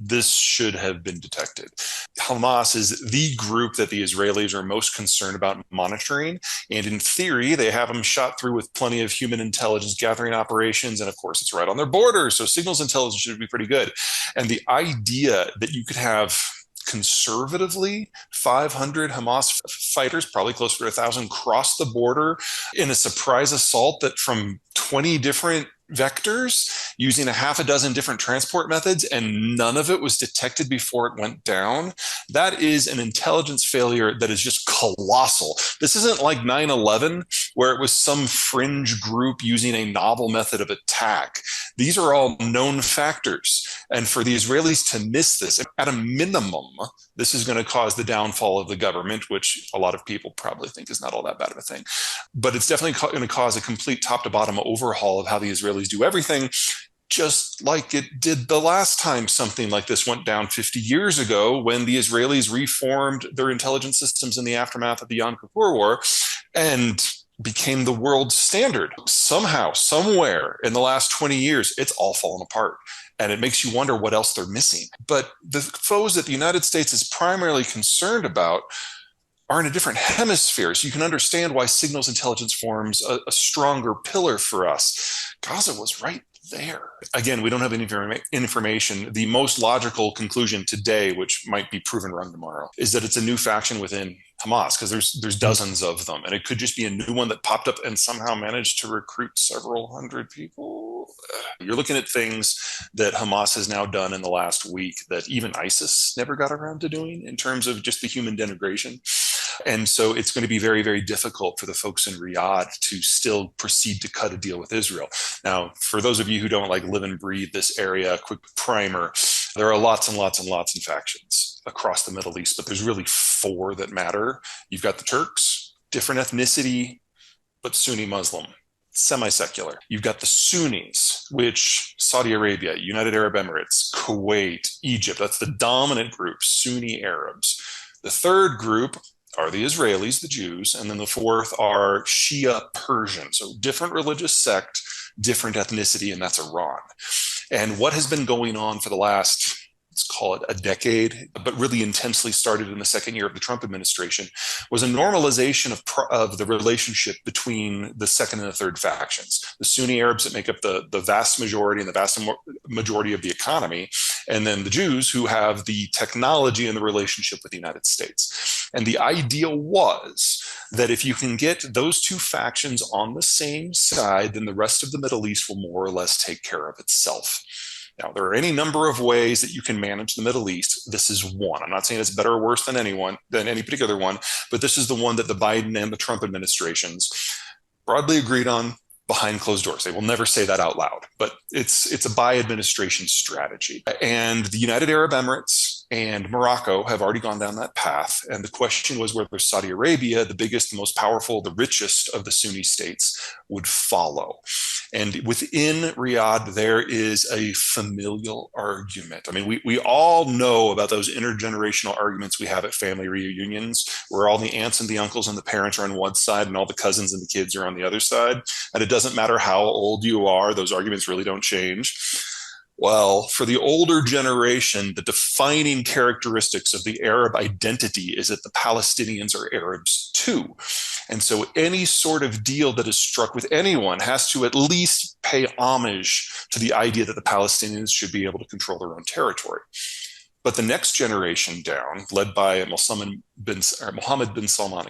this should have been detected. Hamas is the group that the Israelis are most concerned about monitoring. And in theory, they have them shot through with plenty of human intelligence gathering operations. And of course, it's right on their border. So signals intelligence should be pretty good. And the idea that you could have conservatively 500 Hamas fighters, probably closer to 1,000, cross the border in a surprise assault that from 20 different vectors using a half a dozen different transport methods, and none of it was detected before it went down. That is an intelligence failure that is just colossal. This isn't like 9/11, where it was some fringe group using a novel method of attack. These are all known factors. And for the Israelis to miss this, at a minimum, this is going to cause the downfall of the government, which a lot of people probably think is not all that bad of a thing. But it's definitely going to cause a complete top to bottom overhaul of how the Israelis do everything, just like it did the last time something like this went down 50 years ago, when the Israelis reformed their intelligence systems in the aftermath of the Yom Kippur War and became the world standard. Somehow, somewhere in the last 20 years, it's all fallen apart. And it makes you wonder what else they're missing. But the foes that the United States is primarily concerned about are in a different hemisphere. So you can understand why signals intelligence forms a stronger pillar for us. Gaza was right there. Again, we don't have any information. The most logical conclusion today, which might be proven wrong tomorrow, is that it's a new faction within Hamas, because there's dozens of them. And it could just be a new one that popped up and somehow managed to recruit several hundred people. You're looking at things that Hamas has now done in the last week that even ISIS never got around to doing, in terms of just the human denigration. And so it's going to be very, very difficult for the folks in Riyadh to still proceed to cut a deal with Israel. Now, for those of you who don't like live and breathe this area, a quick primer, there are lots and lots and lots of factions across the Middle East, but there's really four that matter. You've got the Turks, different ethnicity, but Sunni Muslim, semi-secular. You've got the Sunnis, which Saudi Arabia, United Arab Emirates, Kuwait, Egypt, that's the dominant group, Sunni Arabs. The third group are the Israelis, the Jews, and then the fourth are Shia Persian. So different religious sect, different ethnicity, and that's Iran. And what has been going on for the last, let's call it a decade, but really intensely started in the second year of the Trump administration, was a normalization of the relationship between the second and the third factions. The Sunni Arabs that make up the vast majority and the vast majority of the economy, and then the Jews who have the technology and the relationship with the United States. And the idea was that if you can get those two factions on the same side, then the rest of the Middle East will more or less take care of itself. Now, there are any number of ways that you can manage the Middle East. This is one. I'm not saying it's better or worse than any particular one, but this is the one that the Biden and the Trump administrations broadly agreed on behind closed doors. They will never say that out loud, but it's a by administration strategy. And the United Arab Emirates and Morocco have already gone down that path. And the question was whether Saudi Arabia, the biggest, the most powerful, the richest of the Sunni states, would follow. And within Riyadh, there is a familial argument. I mean, we all know about those intergenerational arguments we have at family reunions, where all the aunts and the uncles and the parents are on one side and all the cousins and the kids are on the other side. And it doesn't matter how old you are, those arguments really don't change. Well, for the older generation, the defining characteristics of the Arab identity is that the Palestinians are Arabs too. And so any sort of deal that is struck with anyone has to at least pay homage to the idea that the Palestinians should be able to control their own territory. But the next generation down, led by Mohammed bin Salman,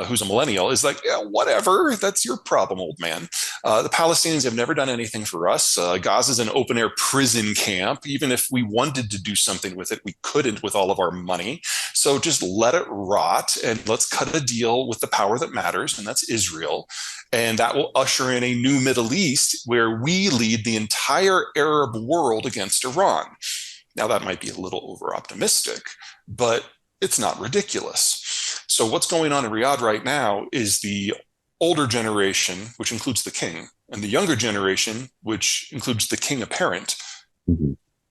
who's a millennial, is like, yeah, whatever, that's your problem, old man. The Palestinians have never done anything for us. Gaza is an open-air prison camp. Even if we wanted to do something with it, we couldn't with all of our money. So just let it rot, and let's cut a deal with the power that matters, and that's Israel. And that will usher in a new Middle East where we lead the entire Arab world against Iran. Now, that might be a little over-optimistic, but it's not ridiculous. So what's going on in Riyadh right now is the older generation, which includes the king, and the younger generation, which includes the king apparent,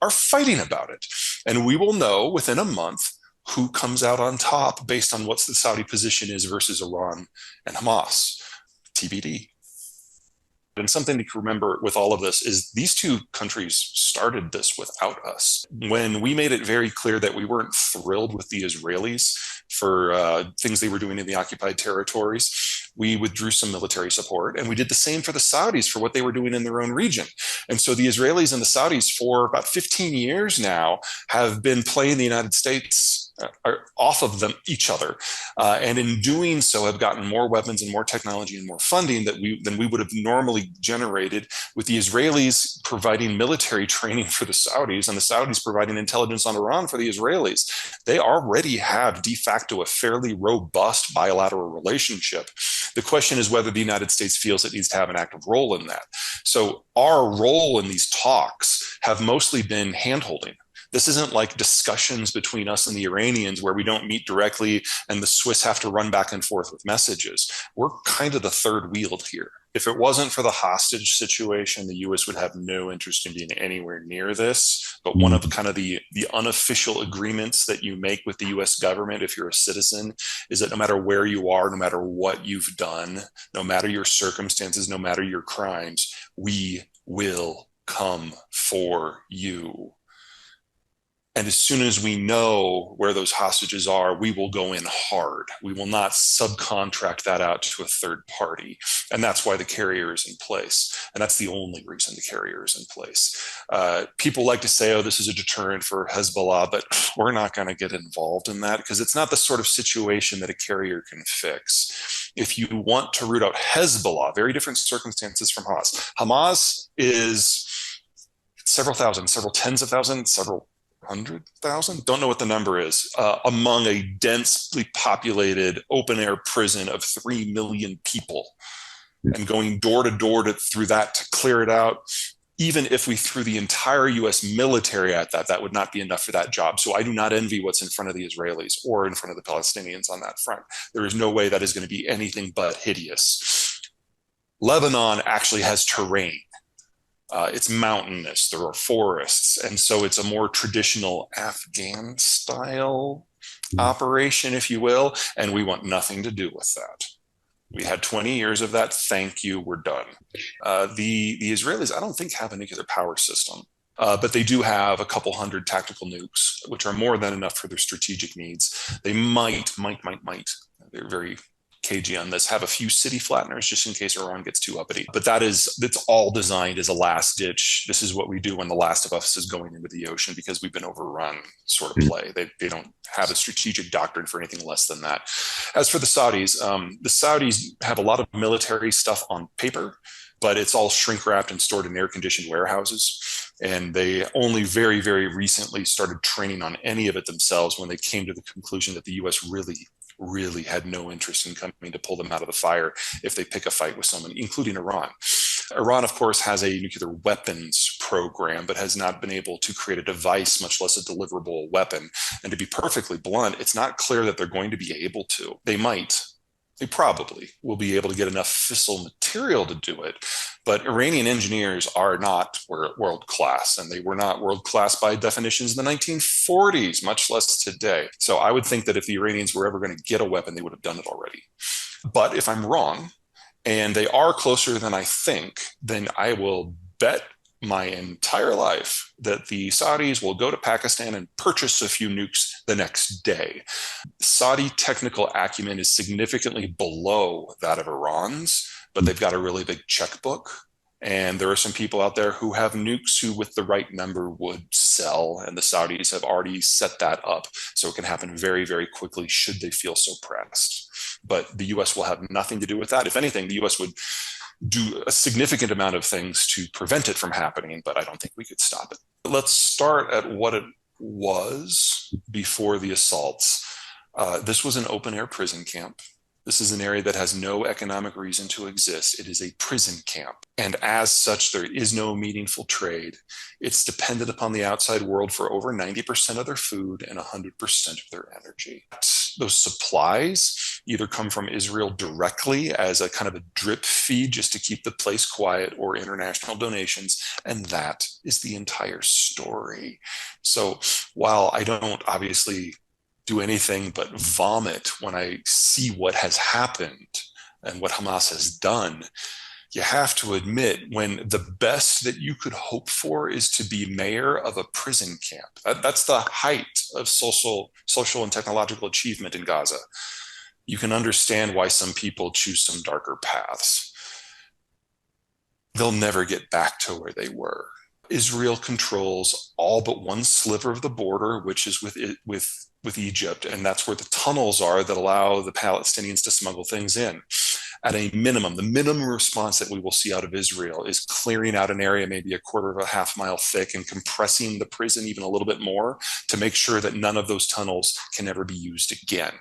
are fighting about it. And we will know within a month who comes out on top based on what the Saudi position is versus Iran and Hamas. TBD. And something to remember with all of this is these two countries started this without us. When we made it very clear that we weren't thrilled with the Israelis for things they were doing in the occupied territories, we withdrew some military support, and we did the same for the Saudis for what they were doing in their own region. And so the Israelis and the Saudis for about 15 years now have been playing the United States off of them, each other, and in doing so have gotten more weapons and more technology and more funding than we would have normally generated, with the Israelis providing military training for the Saudis and the Saudis providing intelligence on Iran for the Israelis. They already have de facto a fairly robust bilateral relationship. The question is whether the United States feels it needs to have an active role in that. So our role in these talks have mostly been handholding. This isn't like discussions between us and the Iranians where we don't meet directly and the Swiss have to run back and forth with messages. We're kind of the third wheel here. If it wasn't for the hostage situation, the U.S. would have no interest in being anywhere near this. But one of kind of the unofficial agreements that you make with the U.S. government, if you're a citizen, is that no matter where you are, no matter what you've done, no matter your circumstances, no matter your crimes, we will come for you. And as soon as we know where those hostages are, we will go in hard. We will not subcontract that out to a third party. And that's why the carrier is in place. And that's the only reason the carrier is in place. People like to say, oh, this is a deterrent for Hezbollah, but we're not going to get involved in that because it's not the sort of situation that a carrier can fix. If you want to root out Hezbollah, very different circumstances from Hamas. Hamas is several thousand, several tens of thousands, several 100,000, don't know what the number is, among a densely populated open air prison of 3 million people, and going door to door through that to clear it out. Even if we threw the entire US military at that, that would not be enough for that job. So I do not envy what's in front of the Israelis or in front of the Palestinians on that front. There is no way that is going to be anything but hideous. Lebanon actually has terrain. It's mountainous, there are forests, and so it's a more traditional Afghan style operation, if you will, and we want nothing to do with that. We had 20 years of that. Thank you, we're done. The Israelis, I don't think, have a nuclear power system, but they do have a couple hundred tactical nukes, which are more than enough for their strategic needs. They might, they're very cagey on this, have a few city flatteners just in case Iran gets too uppity. But that's all designed as a last ditch. This is what we do when The Last of Us is going into the ocean because we've been overrun sort of play. They don't have a strategic doctrine for anything less than that. As for the Saudis have a lot of military stuff on paper, but it's all shrink wrapped and stored in air conditioned warehouses. And they only very, very recently started training on any of it themselves when they came to the conclusion that the US really had no interest in coming to pull them out of the fire if they pick a fight with someone, including Iran. Iran, of course, has a nuclear weapons program, but has not been able to create a device, much less a deliverable weapon. And to be perfectly blunt, it's not clear that they're going to be able to. They probably will be able to get enough fissile material to do it. But Iranian engineers are not world-class, and they were not world-class by definitions in the 1940s, much less today. So I would think that if the Iranians were ever going to get a weapon, they would have done it already. But if I'm wrong, and they are closer than I think, then I will bet my entire life that the Saudis will go to Pakistan and purchase a few nukes the next day. Saudi technical acumen is significantly below that of Iran's, but they've got a really big checkbook. And there are some people out there who have nukes who, with the right number, would sell. And the Saudis have already set that up. So it can happen very, very quickly should they feel so pressed. But the US will have nothing to do with that. If anything, the US would do a significant amount of things to prevent it from happening, but I don't think we could stop it. Let's start at what it was before the assaults. This was an open-air prison camp. This is an area that has no economic reason to exist. It is a prison camp. And as such, there is no meaningful trade. It's dependent upon the outside world for over 90% of their food and 100% of their energy. Those supplies either come from Israel directly as a kind of a drip feed just to keep the place quiet, or international donations. And that is the entire story. So while I don't obviously do anything but vomit when I see what has happened and what Hamas has done, you have to admit when the best that you could hope for is to be mayor of a prison camp. That's the height of social and technological achievement in Gaza. You can understand why some people choose some darker paths. They'll never get back to where they were. Israel controls all but one sliver of the border, which is with Egypt, and that's where the tunnels are that allow the Palestinians to smuggle things in. At a minimum, the minimum response that we will see out of Israel is clearing out an area maybe a quarter of a half mile thick and compressing the prison even a little bit more to make sure that none of those tunnels can ever be used again.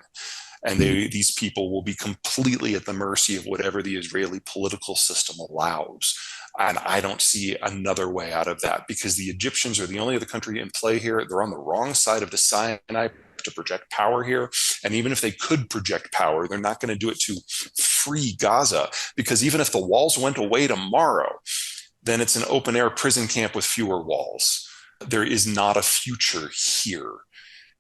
And these people will be completely at the mercy of whatever the Israeli political system allows. And I don't see another way out of that, because the Egyptians are the only other country in play here. They're on the wrong side of the Sinai to project power here. And even if they could project power, they're not going to do it to free Gaza, because even if the walls went away tomorrow, then it's an open air prison camp with fewer walls. There is not a future here.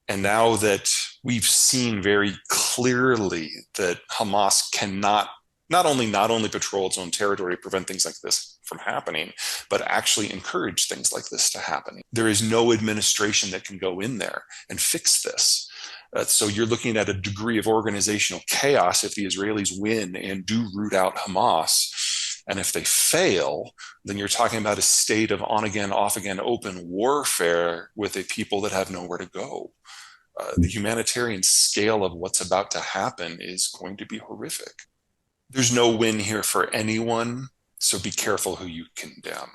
And now that we've seen very clearly that Hamas cannot not only patrol its own territory to prevent things like this from happening, but actually encourage things like this to happen. There is no administration that can go in there and fix this. So you're looking at a degree of organizational chaos if the Israelis win and do root out Hamas. And if they fail, then you're talking about a state of on again, off again, open warfare with a people that have nowhere to go. The humanitarian scale of what's about to happen is going to be horrific. There's no win here for anyone, so be careful who you condemn.